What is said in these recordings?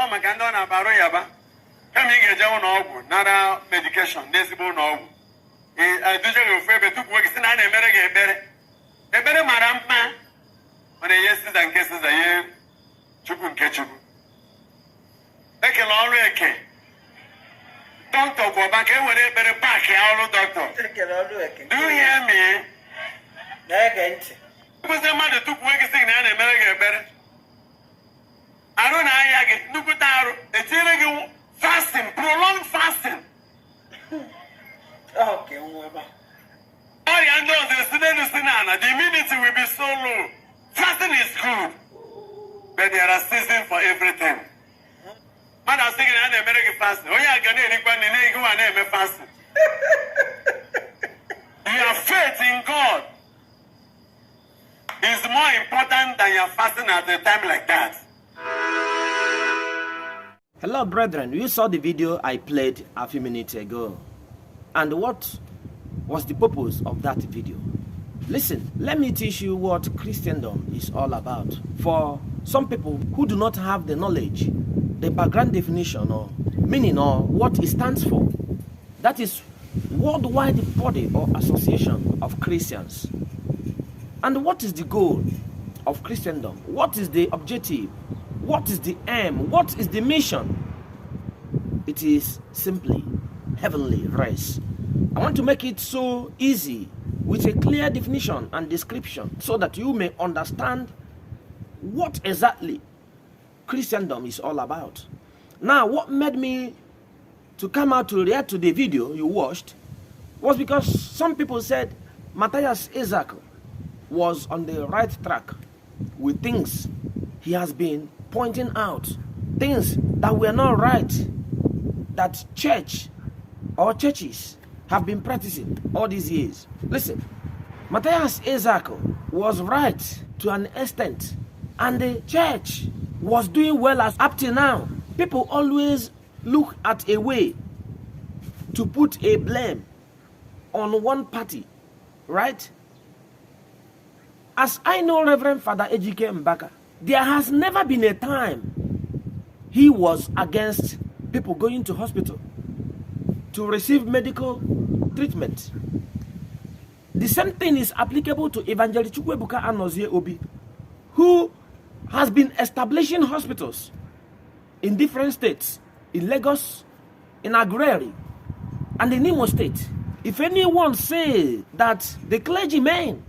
Macando na Baroyaba. Come here, John Ogu, nada medication, Desibo Nogu. I do you favor to work in an American better. A better madam, when I yeses and cases a year, Chukun Ketchup. They can already care. Don't talk about it when they better back out, doctor. Do you hear me? Because the mother took work in an American better. I don't know, look at that. Fasting, prolonged fasting. Okay, whatever. All you know is the immunity will be so low. Fasting is good, but there are seasons for everything. Man, I was thinking I'm American fasting. Oh, yeah, I can fasting. Your faith in God is more important than your fasting at a time like that. Hello brethren, you saw the video I played a few minutes ago. And what was the purpose of that video? Listen, let me teach you what Christendom is all about. For some people who do not have the knowledge, the background definition or meaning or what it stands for. That is worldwide body or association of Christians. And what is the goal of Christendom? What is the objective? What is the aim? What is the mission? It is simply heavenly race. I want to make it so easy with a clear definition and description so that you may understand what exactly Christendom is all about. Now, what made me to come out to react to the video you watched was because some people said Matthias Ezeaku was on the right track with things he has been pointing out, things that were not right, that church or churches have been practicing all these years. Listen, Matthias Ezeaku was right to an extent, and the church was doing well as up till now. People always look at a way to put a blame on one party, right? As I know Rev.Fr Mbaka, there has never been a time he was against people going to hospital to receive medical treatment. The same thing is applicable to Evangelist Chukwuebuka Anozie Obi, who has been establishing hospitals in different states, in Lagos, in Aguleri, and in Imo State. If anyone say that the clergymen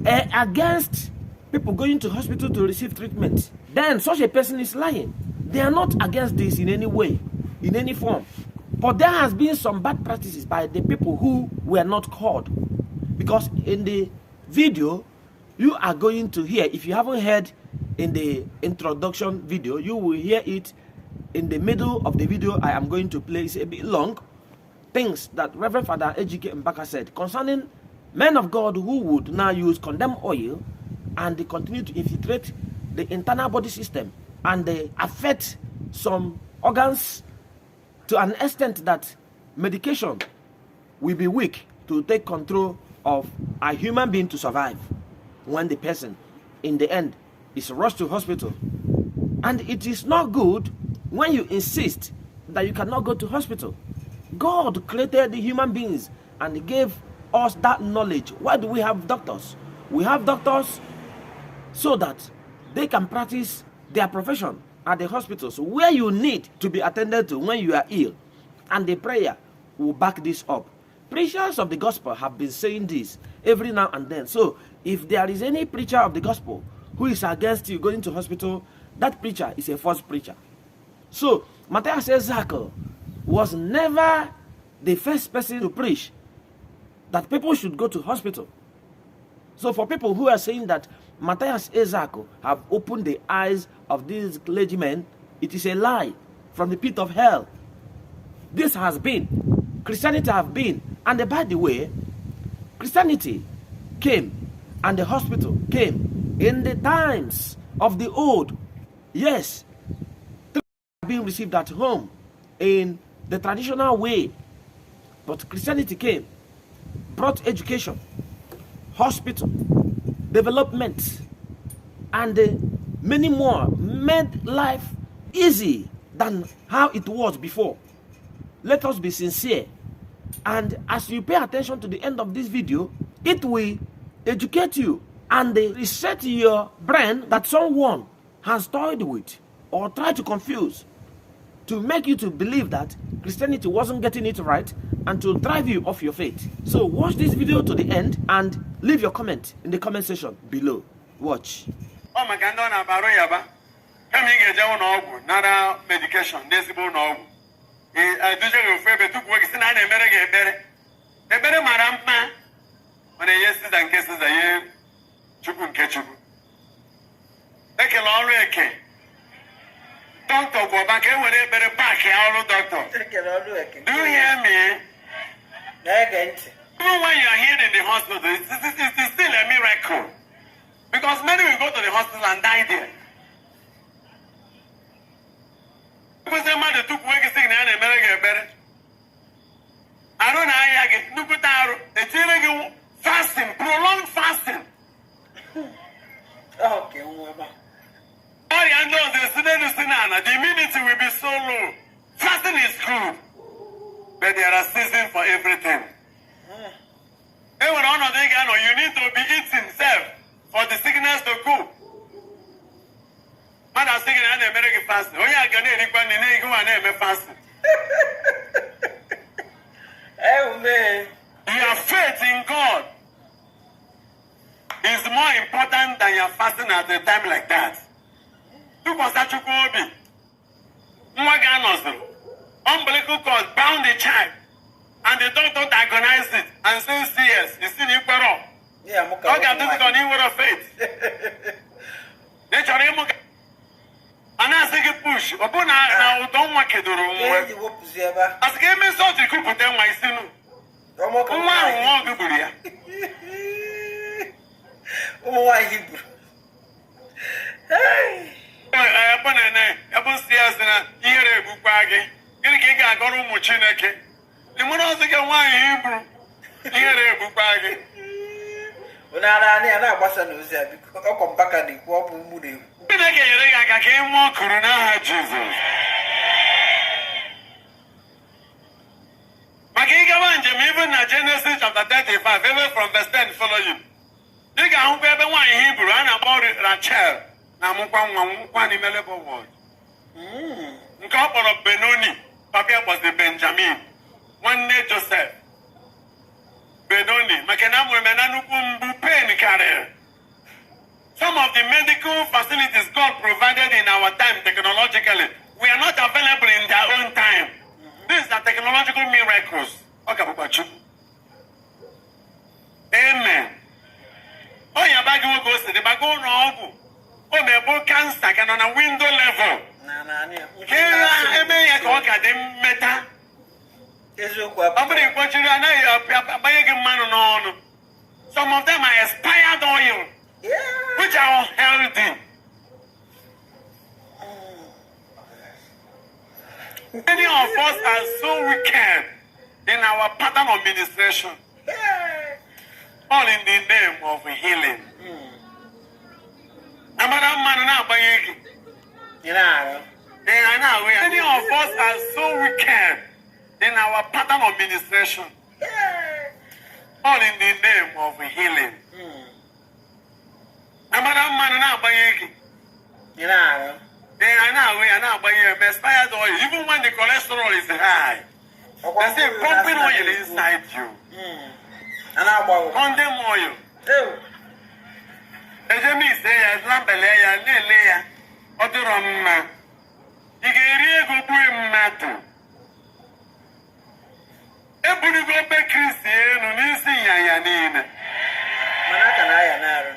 are against people going to hospital to receive treatment, then such a person is lying. They are not against this in any way, in any form. But there has been some bad practices by the people who were not called. Because in the video, you are going to hear, if you haven't heard in the introduction video, you will hear it in the middle of the video I am going to play. It's a bit long. Things that Rev.Fr Mbaka said concerning men of God who would now use condemned oil and they continue to infiltrate the internal body system and they affect some organs to an extent that medication will be weak to take control of a human being to survive when the person in the end is rushed to hospital. And it is not good when you insist that you cannot go to hospital. God created the human beings and gave us that knowledge. Why do we have doctors? We have doctors so that they can practice their profession at the hospitals where you need to be attended to when you are ill. And the prayer will back this up. Preachers of the gospel have been saying this every now and then. So if there is any preacher of the gospel who is against you going to hospital, that preacher is a false preacher. So Matthias Ezeaku was never the first person to preach that people should go to hospital. So for people who are saying that Matthias Ezeaku have opened the eyes of these clergymen, it is a lie from the pit of hell. This has been, Christianity have been, and by the way, Christianity came and the hospital came in the times of the old. Yes, being received at home in the traditional way, but Christianity came, brought education, hospital, development, and many more, made life easy than how it was before. Let us be sincere. And as you pay attention to the end of this video, it will educate you and reset your brain that someone has toyed with or tried to confuse to make you to believe that Christianity wasn't getting it right and to drive you off your faith. So watch this video to the end and leave your comment in the comment section below. Watch. Oh my God, no, baro yaba. Kami ngeja unogu nara medication desibo unogu. Duje Rev.Fr betuku wegi sina na emere ge ebere. Ebere mara mma. Mana yesi za nke siza ye chukwu nke chukwu. Ekele ọrụ eke. Doctor go back and when they better back out, doctor. Do you hear me? Even when you are here in the hospital, it's still a miracle. Because many will go to the hospital and die there. Because the man took away the thing and America better. I don't know how you get look at it's fasting, prolonged fasting. Okay, All you know is the immunity will be so low. Fasting is good, but there are seasons for everything. Even on the day, you need to be eating self for the sickness to go. Man, I'm saying I'm American fasting. Oh yeah, I'm going to fasting. Amen. Your faith in God is more important than your fasting at a time like that. Umbilical cord bound the child, and the doctor diagnosed it and said, "CS, it's in Ecuador." Yeah, okay, this is on your of faith. And I say, push. Open now, don't want to do it. As a game is so to cook with them, my son. Why Hebrew? Hey. Upon stairs and here a book bag. Getting a got a muchineke. The one also get one Hebrew. Here a book bag. When I wasn't there because I come back and the walk with Moody. I came more Corona, Jesus. Even in Genesis chapter 35, even from verse 10 follow you. They got one Hebrew and about Rachel. Now, one immutable word. Couple of Benoni, Papa was the Benjamin. One name Joseph. Benoni, Makenam women pain carrier. Some of the medical facilities God provided in our time technologically, we are not available in their own time. These are technological miracles. Okay, amen. Oh, your bag will go to the bag on. Oh, my book cancer can on a window level. Some of them are expired oil, which are healthy. Many of us are so wicked in our pattern of ministration, all in the name of healing. Many of us are so wicked in our pattern of ministration, all in the name of healing. Expired oil, even when the cholesterol is high, they say pumping oil inside you. Condemn oil. Ejemi say lambeleya leleya oduromma. Igeri ego buwe mmatu. Ebuni go be Christian n'isi yanya niile. Manaka na ya naru.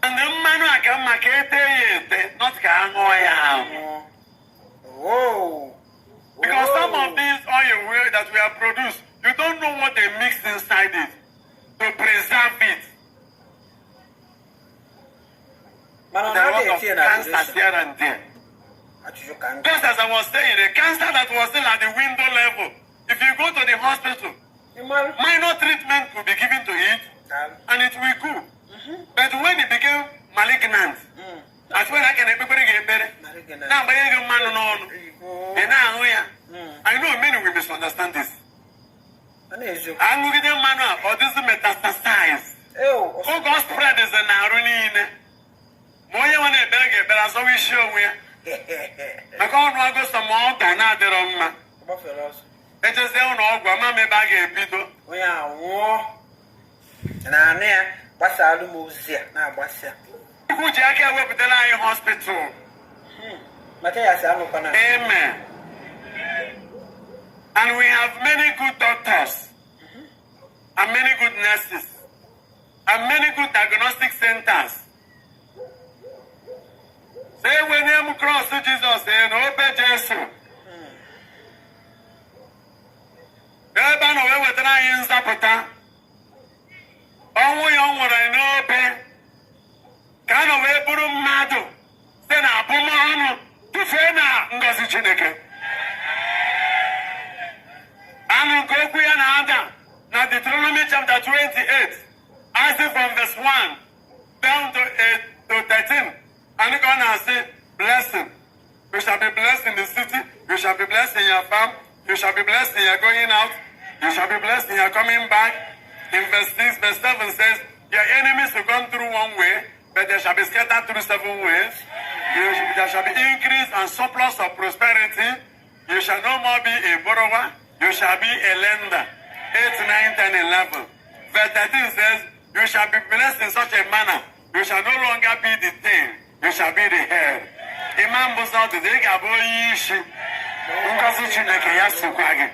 And the manu aka makete yete not ka ango ya. Whoa. Because some of these oil that we have produced, you don't know what they mix inside it to preserve it. There are a lot of cancer here and there. Just as I was saying, the cancer that was still at the window level, if you go to the hospital, minor treatment could be given to it, and it will go. But when it became malignant, swear I can get better. Now, by your man on. And now, I know many will misunderstand this. I'm going to get man up, or this is metastasize. Oh, God spread is an irony. More you want to beg, but as always show me. I can't go some more than another. It is down all Grandma bag a bit. We are war. And I'm there. What's our music now? What's that? Who Jack work with the Lion Hospital? Matthias Ezeaku. Amen. And we have many good doctors, and many good nurses, and many good diagnostic centers. Say when you cross to Jesus, say no pay Jesus. Everybody know what I use that. Oh, young one I know pay. Kind of way put mad. Say na pumano to say na ngozi Chineke. And go we another. Now Deuteronomy chapter 28, I see from verse 1 down to 13. And you're gonna say, blessing. You shall be blessed in the city, you shall be blessed in your farm, you shall be blessed in your going out, you shall be blessed in your coming back. In verse 6, verse 7 says, your enemies will come through one way, but they shall be scattered through 7 ways. There shall be increase and surplus of prosperity. You shall no more be a borrower, you shall be a lender. 8, 9, 10, 11. Verse 13 says, you shall be blessed in such a manner, you shall no longer be the tail, you shall be the head. Imam Busa to the Gaboyishi. Unkasu Chineke Yasukwagi.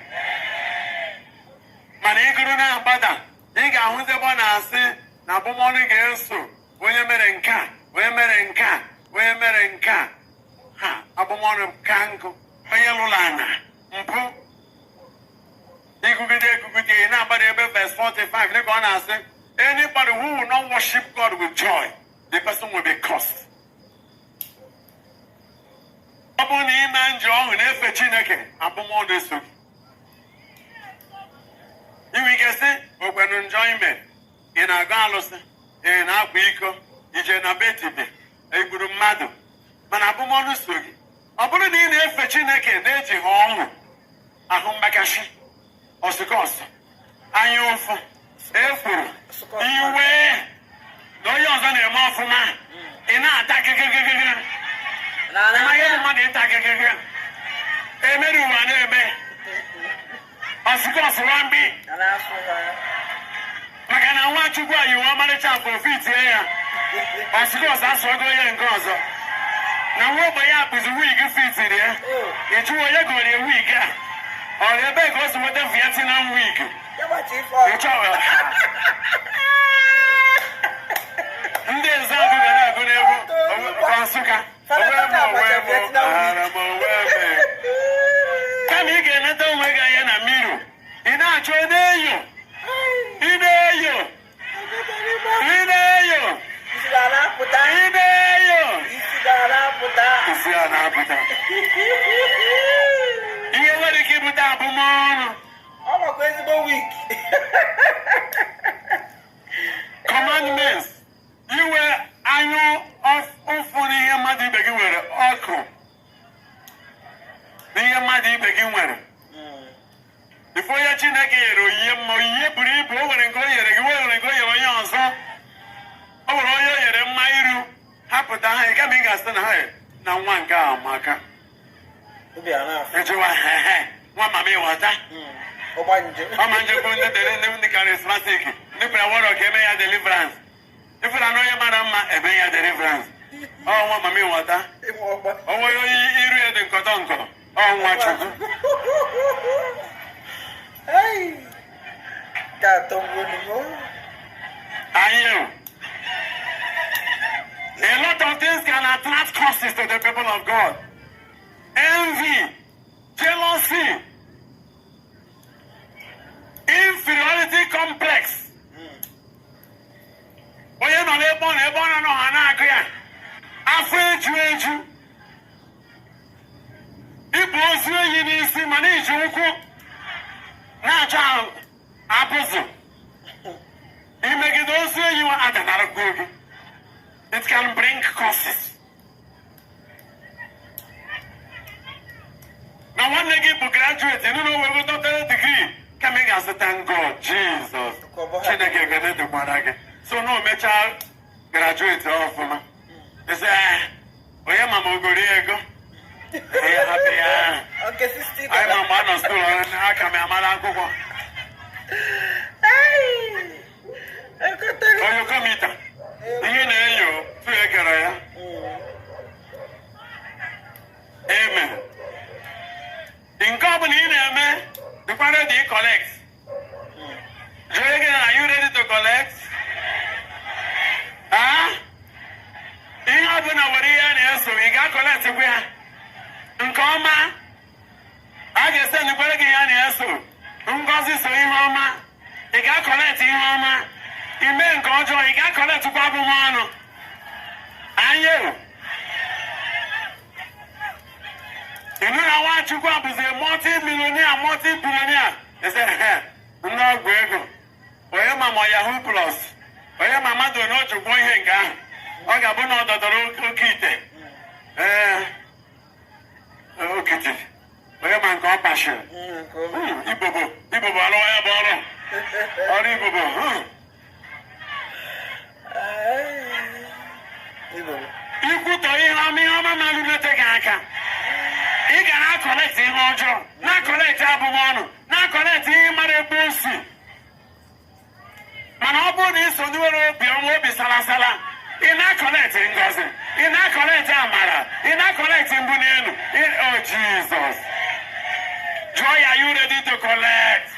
Maniguruna Bada. Iga Hunzebona say, Nabumoni Gelso, Williamerenka, Williamerenka. Ha, Abumon Kanko, Ayalulana, Mpu. Ikubide, nobody verse 45. They're gonna say, anybody who will not worship God with joy, the person will be cursed. Upon the man John and F. Chineke, Abumon this. You can say, open enjoyment in a galos, in a weeko, in a betibe, a good mother. Man, Abumon Sugi. Upon the F. Chineke, Naji home, a Mbaka. Osikoso, ayufu, efu, iwe, doyo zane mafuma, ina atake kekekeke, na yenu mani atake kekeke, emeri wane eme, osikoso wambi, makana wachukua yuwa male chafo fiti ya, osikoso aswago ya nkozo, na wobo ya pizu wiki fiti ya, ichuwa ya gori wiki ya, or the bag goes with the Vietnam week. It's all. And there's a good Consuka. Come again, I don't make a mirror. In our trade, commandments. You were annual of Ufuni Yamadi begin with Oko. The Yamadi begin with. Before your Chinakero, Yamo Yabri, over and go your son. Over all your Mairu, Hapata, coming as the high. Now one car, Maka. To be enough. One mammy was that. I'm going to the charismatic. If I want to give me a deliverance. If I know your madam, a may a deliverance. Oh, what mammy was that? Oh, you read the Cotonco. Oh, watch it. Hey, got the winning. I am. A lot of things can attract curses to the people of God. Envy, jealousy, inferiority complex. But you know, they're born and no afraid you. If you need to manage you, now, child, opposite. You make it also you are at another good. It can bring curses. You know, we got a degree. Coming as a thank God, Jesus. So no matter graduate of them. They say, oh yeah, Mama Goriego. Okay, sister. I'm a man of school and I come a man. Hey! Oh, you come here. You know, you feel it. Amen. In company, amen. The father they collect. Are you ready to collect? Huh? You have been over here, so you got collect where? In coma? I just send the collection here, so. Ungozi so in homa. You got collect in homa. You may control, you got collect to Babu Mano. And you? You know, I want to go up as a multi-billionaire. They said, hey, no, Grego. Where am I, Yahoo Plus? Where am I, Mother, not to go here? I got one of the local kitty. Okay. Where am I, compassion? Ibobo, Aloya, Ibobo. You could tell you how many of my man will take a he cannot collect him on job, not collect Abumano, not collect him at a bullsy. Manobo is to do it beyond Salasala. He not collecting Gossip, he not collect Amara, he not collecting Buneno. Oh, Jesus. Joy, are you ready to collect?